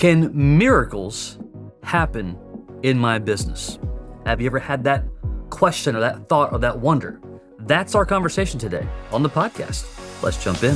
Can miracles happen in my business? Have you ever had that question or that thought or that wonder? That's our conversation today on the podcast. Let's jump in.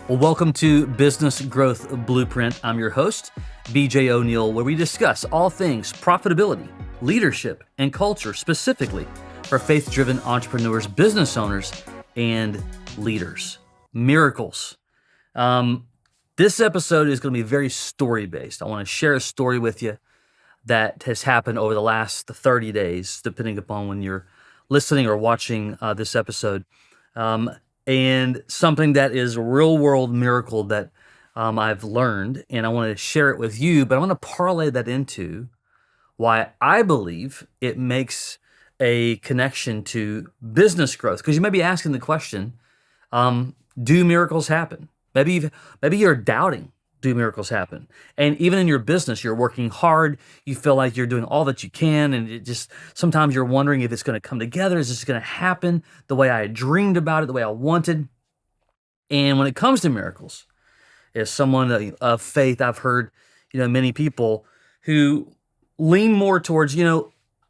Well, welcome to Business Growth Blueprint. I'm your host, BJ O'Neill, where we discuss all things profitability, leadership, and culture, specifically for faith-driven entrepreneurs, business owners, and leaders. Miracles. This episode is going to be very story-based. I want to share a story with you that has happened over the last 30 days, depending upon when you're listening or watching this episode. And something that is a real-world miracle that I've learned, and I want to share it with you, but I want to parlay that into why I believe it makes a connection to business growth. Because you may be asking the question, do miracles happen? Maybe you're doubting, do miracles happen? And even in your business, you're working hard, you feel like you're doing all that you can, and it just sometimes you're wondering if it's going to come together, is this going to happen the way I dreamed about it, the way I wanted? And when it comes to miracles, as someone of faith, I've heard, many people who lean more towards,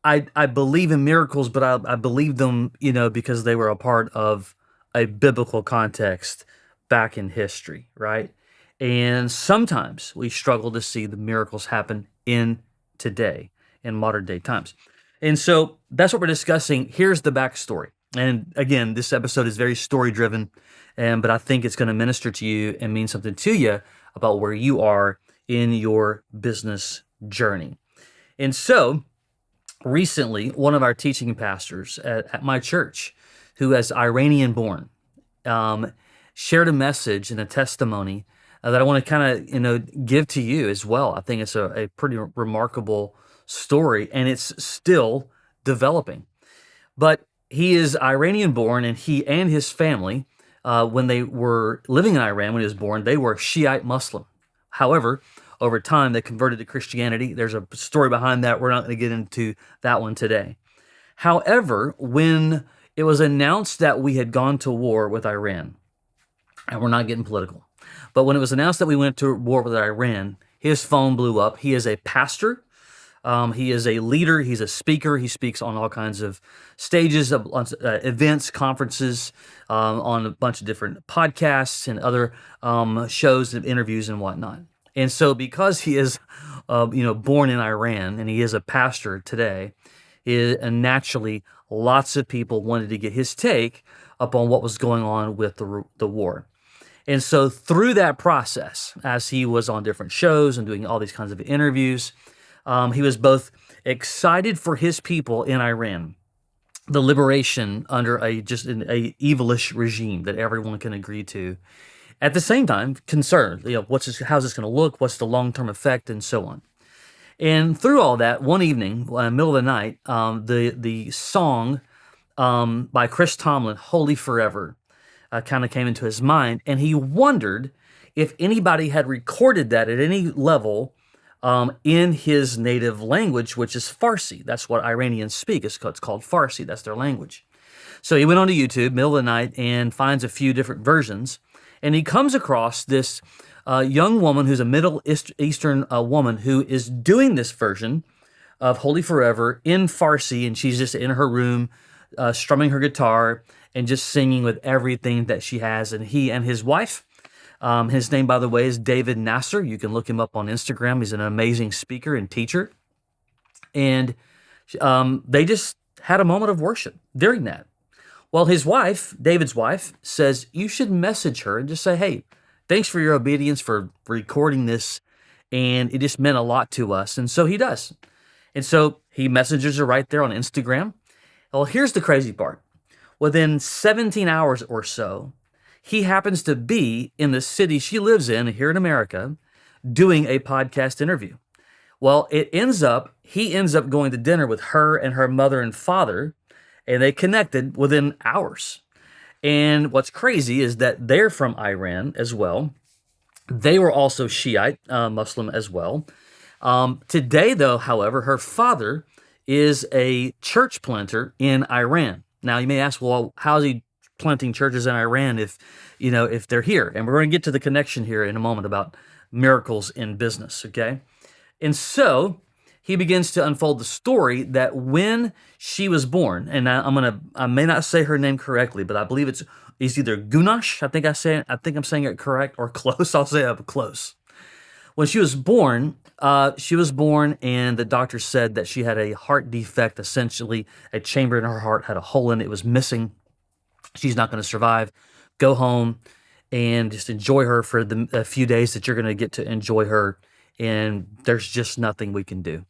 I believe in miracles, but I believe them, because they were a part of a biblical context back in history, right? And sometimes we struggle to see the miracles happen in today, in modern day times. And so that's what we're discussing. Here's the backstory. And again, this episode is very story driven, but I think it's going to minister to you and mean something to you about where you are in your business journey. And so recently, one of our teaching pastors at my church, who is Iranian born, shared a message and a testimony that I want to kind of, give to you as well. I think it's a pretty remarkable story, and it's still developing. But he is Iranian born, and he and his family, when they were living in Iran when he was born, they were Shiite Muslim. However, over time, they converted to Christianity. There's a story behind that. We're not going to get into that one today. However, when it was announced that we had gone to war with Iran, and we're not getting political, but when it was announced that we went to war with Iran, his phone blew up. He is a pastor. He is a leader. He's a speaker. He speaks on all kinds of stages, events, conferences, on a bunch of different podcasts and other shows and interviews and whatnot. And so because he is, born in Iran and he is a pastor today, and naturally lots of people wanted to get his take upon what was going on with the war. And so through that process, as he was on different shows and doing all these kinds of interviews, he was both excited for his people in Iran, the liberation under a evilish regime that everyone can agree to. At the same time, concerned, how's this going to look? What's the long-term effect, and so on. And through all that, one evening, middle of the night, the song by Chris Tomlin, "Holy Forever," kind of came into his mind, and he wondered if anybody had recorded that at any level in his native language, which is Farsi. That's what Iranians speak. It's called Farsi. That's their language. So he went onto YouTube, middle of the night, and finds a few different versions. And he comes across this young woman who's a Middle Eastern woman who is doing this version of Holy Forever in Farsi, and she's just in her room strumming her guitar and just singing with everything that she has. And he and his wife, his name, by the way, is David Nasser. You can look him up on Instagram. He's an amazing speaker and teacher. And they just had a moment of worship during that. Well, his wife, David's wife, says, you should message her and just say, hey, thanks for your obedience for recording this, and it just meant a lot to us. And so he does. And so he messages her right there on Instagram. Well, here's the crazy part. Within 17 hours or so, he happens to be in the city she lives in here in America doing a podcast interview. Well, he ends up going to dinner with her and her mother and father, and they connected within hours. And what's crazy is that they're from Iran as well. They were also Shiite Muslim as well. Today, though, however, her father is a church planter in Iran. Now, you may ask, well, how is he planting churches in Iran if they're here. And we're going to get to the connection here in a moment about miracles in business, okay? And so he begins to unfold the story that when she was born, and I may not say her name correctly, but I believe it's either Gunash. I think I'm saying it correct, or close. I'll say I'm close. When she was born, and the doctor said that she had a heart defect. Essentially, a chamber in her heart had a hole in it. It was missing. She's not going to survive. Go home and just enjoy her for a few days that you're going to get to enjoy her. And there's just nothing we can do.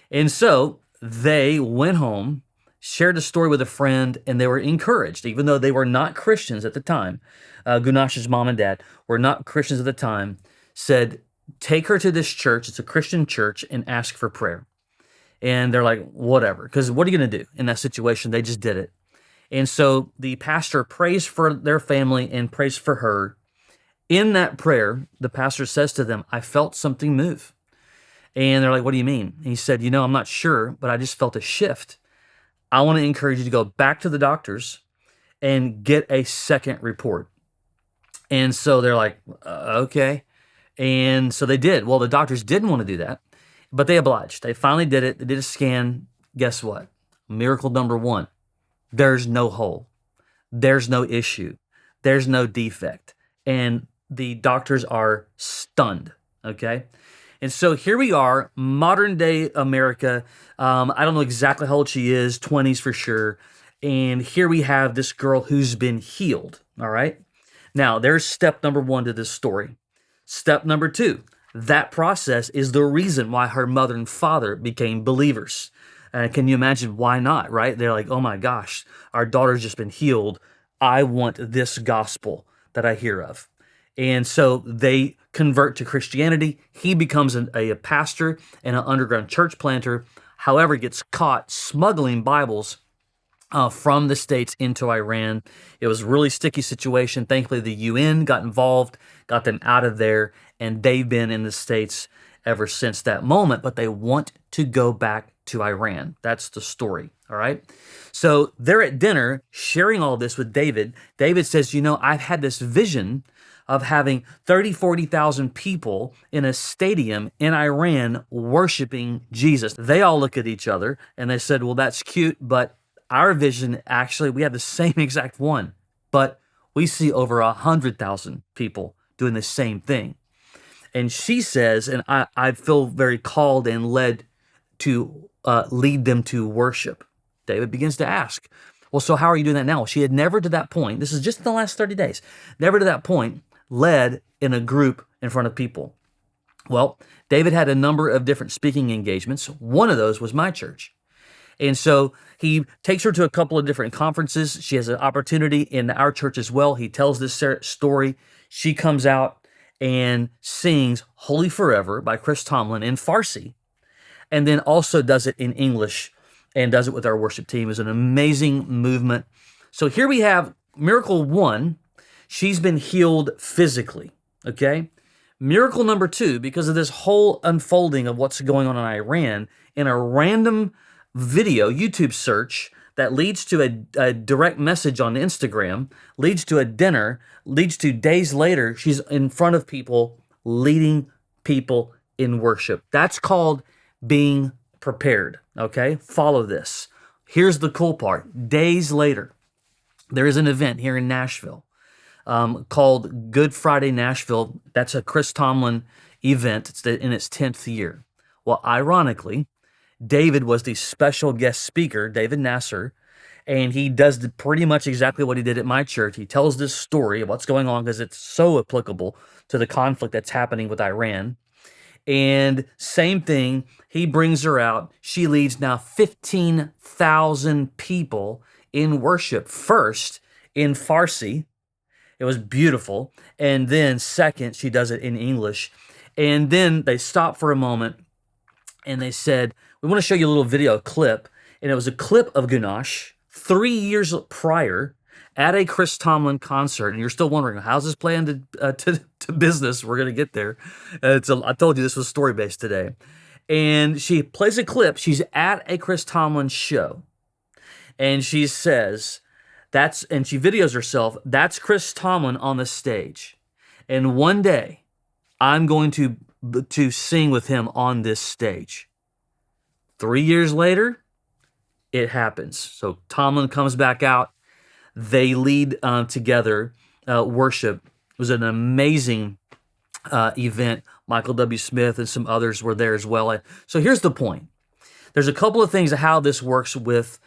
And so they went home, shared the story with a friend, and they were encouraged, even though they were not Christians at the time. Gunash's mom and dad were not Christians at the time, said, take her to this church, it's a Christian church, and ask for prayer. And they're like, whatever, because what are you going to do in that situation? They just did it. And so the pastor prays for their family and prays for her. In that prayer, the pastor says to them, I felt something move. And they're like, what do you mean? And he said, I'm not sure, but I just felt a shift. I want to encourage you to go back to the doctors and get a second report. And so they're like, okay. And so they did. Well, the doctors didn't want to do that, but they obliged. They finally did it. They did a scan. Guess what? Miracle number one. There's no hole. There's no issue. There's no defect. And the doctors are stunned, okay? And so here we are, modern day America. I don't know exactly how old she is, 20s for sure. And here we have this girl who's been healed, all right? Now, there's step number one to this story. Step number two, that process is the reason why her mother and father became believers. Can you imagine why not, right? They're like, oh my gosh, our daughter's just been healed. I want this gospel that I hear of. And so they convert to Christianity. He becomes a pastor and an underground church planter. However, gets caught smuggling Bibles from the States into Iran. It was a really sticky situation. Thankfully, the UN got involved, got them out of there, and they've been in the States ever since that moment, but they want to go back to Iran. That's the story, all right? So they're at dinner sharing all this with David. David says, I've had this vision of having 30, 40,000 people in a stadium in Iran worshiping Jesus. They all look at each other and they said, well, that's cute, but our vision, actually, we have the same exact one, but we see over 100,000 people doing the same thing. And she says, and I feel very called and led to lead them to worship. David begins to ask, well, so how are you doing that now? She had never to that point, this is just in the last 30 days, never to that point led in a group in front of people. Well, David had a number of different speaking engagements. One of those was my church. And so he takes her to a couple of different conferences. She has an opportunity in our church as well. He tells this story. She comes out and sings Holy Forever by Chris Tomlin in Farsi, and then also does it in English and does it with our worship team. It was an amazing movement. So here we have miracle one. She's been healed physically, okay? Miracle number two, because of this whole unfolding of what's going on in Iran, in a random video, YouTube search that leads to a direct message on Instagram, leads to a dinner, leads to days later, she's in front of people, leading people in worship. That's called being prepared, okay? Follow this. Here's the cool part. Days later, there is an event here in Nashville called Good Friday Nashville. That's a Chris Tomlin event. It's in its 10th year. Well, ironically, David was the special guest speaker, David Nasser, and he does pretty much exactly what he did at my church. He tells this story of what's going on because it's so applicable to the conflict that's happening with Iran. And same thing, he brings her out. She leads now 15,000 people in worship. First, in Farsi. It was beautiful. And then second, she does it in English. And then they stopped for a moment and they said, we want to show you a little video clip. And it was a clip of Gunash 3 years prior at a Chris Tomlin concert. And you're still wondering, how's this playing to business? We're going to get there. I told you this was story-based today. And she plays a clip. She's at a Chris Tomlin show. And she says And she videos herself. That's Chris Tomlin on the stage. And one day, I'm going to sing with him on this stage. 3 years later, it happens. So Tomlin comes back out. They lead together worship. It was an amazing event. Michael W. Smith and some others were there as well. So here's the point. There's a couple of things of how this works with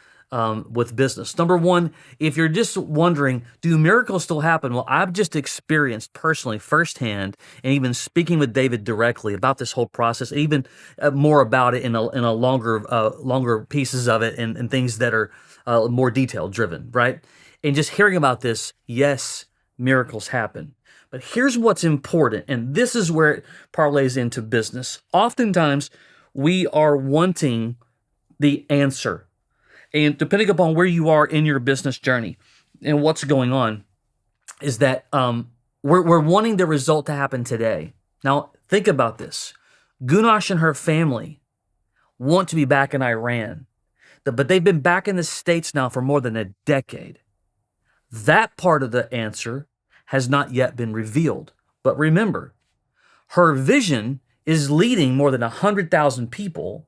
business. Number one, if you're just wondering, do miracles still happen? Well, I've just experienced personally, firsthand, and even speaking with David directly about this whole process, even more about it in a longer pieces of it and things that are more detail driven, right? And just hearing about this, yes, miracles happen. But here's what's important, and this is where it parlays into business. Oftentimes, we are wanting the answer. And depending upon where you are in your business journey and what's going on, is that we're wanting the result to happen today. Now, think about this. Gunash and her family want to be back in Iran, but they've been back in the States now for more than a decade. That part of the answer has not yet been revealed. But remember, her vision is leading more than 100,000 people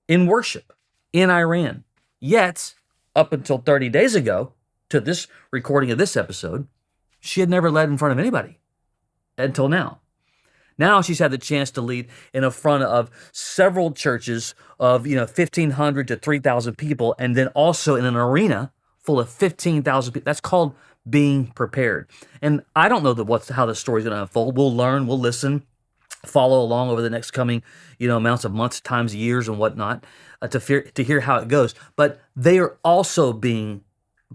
in worship in Iran. Yet, up until 30 days ago, to this recording of this episode, she had never led in front of anybody until now. Now she's had the chance to lead in front of several churches of 1,500 to 3,000 people, and then also in an arena full of 15,000 people. That's called being prepared. And I don't know how the story's going to unfold. We'll learn, we'll listen, follow along over the next coming, amounts of months, times, years, and whatnot, to hear how it goes. But they are also being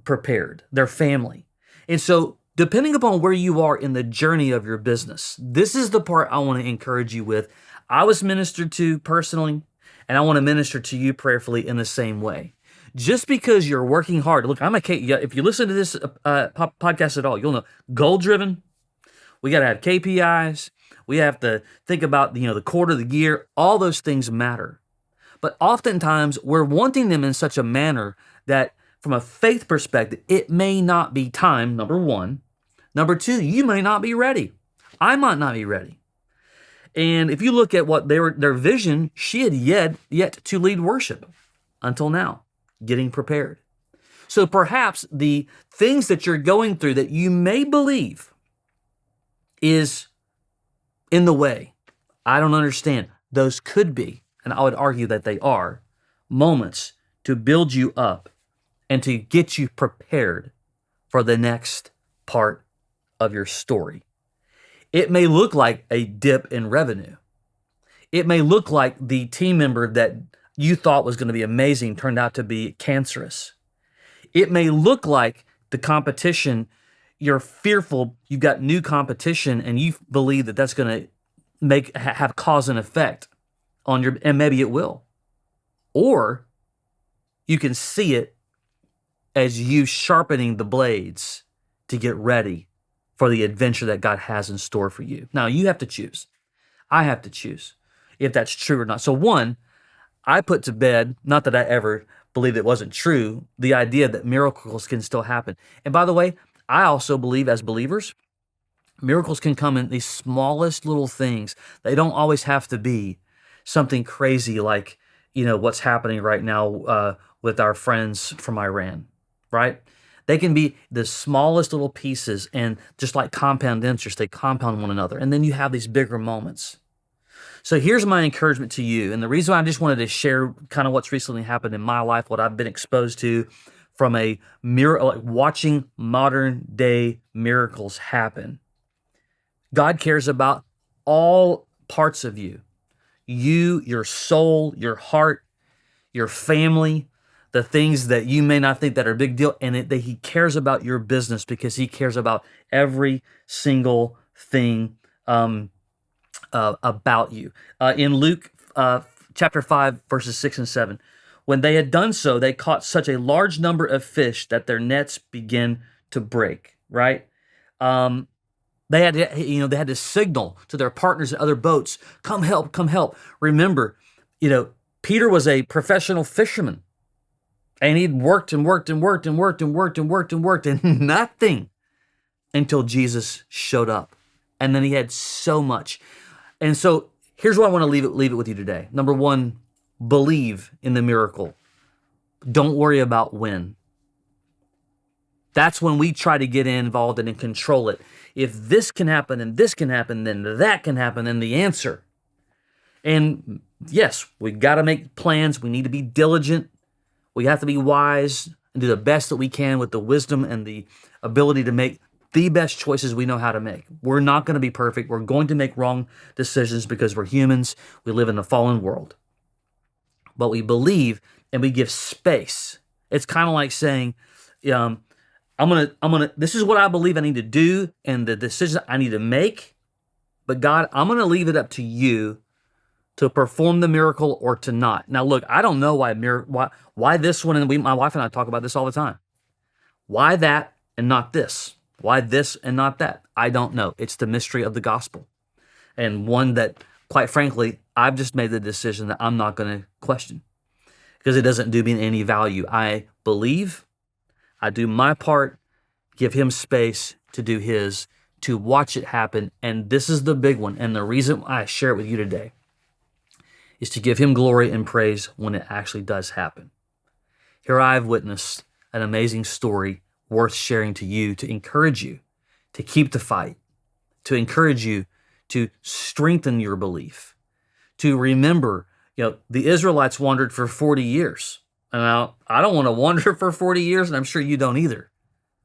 prepared, their family. And so, depending upon where you are in the journey of your business, this is the part I want to encourage you with. I was ministered to personally, and I want to minister to you prayerfully in the same way. Just because you're working hard, look, if you listen to this podcast at all, you'll know goal-driven. We got to have KPIs. We have to think about the quarter, the year. All those things matter. But oftentimes we're wanting them in such a manner that, from a faith perspective, it may not be time. Number one. Number two, you may not be ready. I might not be ready. And if you look at what their vision, she had yet to lead worship until now, getting prepared. So perhaps the things that you're going through that you may believe is in the way. I don't understand. Those could be, and I would argue that they are, moments to build you up and to get you prepared for the next part of your story. It may look like a dip in revenue. It may look like the team member that you thought was going to be amazing turned out to be cancerous. It may look like the competition, you're fearful, you've got new competition, and you believe that that's going to have cause and effect on and maybe it will. Or you can see it as you sharpening the blades to get ready for the adventure that God has in store for you. Now, you have to choose. I have to choose if that's true or not. So one, I put to bed, not that I ever believed it wasn't true, the idea that miracles can still happen. And by the way, I also believe as believers, miracles can come in the smallest little things. They don't always have to be something crazy like, what's happening right now with our friends from Iran, right? They can be the smallest little pieces, and just like compound interest, they compound one another. And then you have these bigger moments. So here's my encouragement to you. And the reason why I just wanted to share kind of what's recently happened in my life, what I've been exposed to from a watching modern day miracles happen. God cares about all parts of you. You, your soul, your heart, your family, the things that you may not think that are a big deal, and that He cares about your business because He cares about every single thing about you. In Luke chapter 5, verses 6 and 7, when they had done so, they caught such a large number of fish that their nets began to break, right? They had to signal to their partners in other boats, come help, come help. Remember, Peter was a professional fisherman. And he'd worked and worked and worked and worked and worked and worked and worked and nothing until Jesus showed up. And then he had so much. And so here's what I want to leave it with you today. Number one, believe in the miracle. Don't worry about when. That's when we try to get involved and control it. If this can happen and this can happen, then that can happen, and the answer. And yes, we got to make plans. We need to be diligent. We have to be wise and do the best that we can with the wisdom and the ability to make the best choices we know how to make. We're not going to be perfect. We're going to make wrong decisions because we're humans. We live in a fallen world. But we believe and we give space. It's kind of like saying, this is what I believe I need to do and the decisions I need to make. But God, I'm going to leave it up to you to perform the miracle or to not. Now, look, I don't know why this one, and my wife and I talk about this all the time. Why that and not this? Why this and not that? I don't know. It's the mystery of the gospel. And one that, quite frankly, I've just made the decision that I'm not going to question because it doesn't do me any value. I believe, I do my part, give him space to do his, to watch it happen. And this is the big one. And the reason I share it with you today is to give him glory and praise when it actually does happen. Here I've witnessed an amazing story worth sharing to you, to encourage you to keep the fight, to encourage you to strengthen your belief, to remember, the Israelites wandered for 40 years. And now, I don't want to wander for 40 years, and I'm sure you don't either.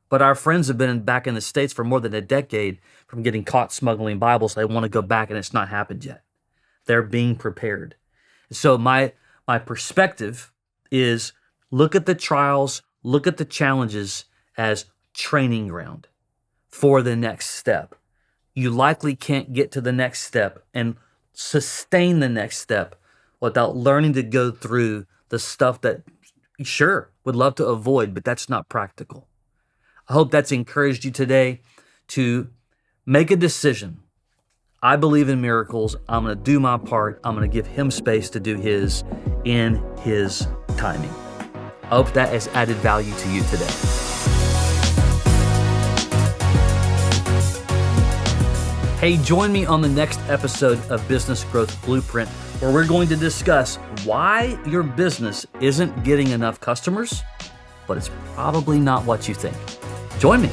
But our friends have been back in the States for more than a decade from getting caught smuggling Bibles. They want to go back, and it's not happened yet. They're being prepared. So my perspective is look at the trials, look at the challenges as training ground for the next step. You likely can't get to the next step and sustain the next step without learning to go through the stuff that you sure would love to avoid, but that's not practical. I hope that's encouraged you today to make a decision. I believe in miracles. I'm going to do my part. I'm going to give him space to do his in his timing. I hope that has added value to you today. Hey, join me on the next episode of Business Growth Blueprint, where we're going to discuss why your business isn't getting enough customers, but it's probably not what you think. Join me.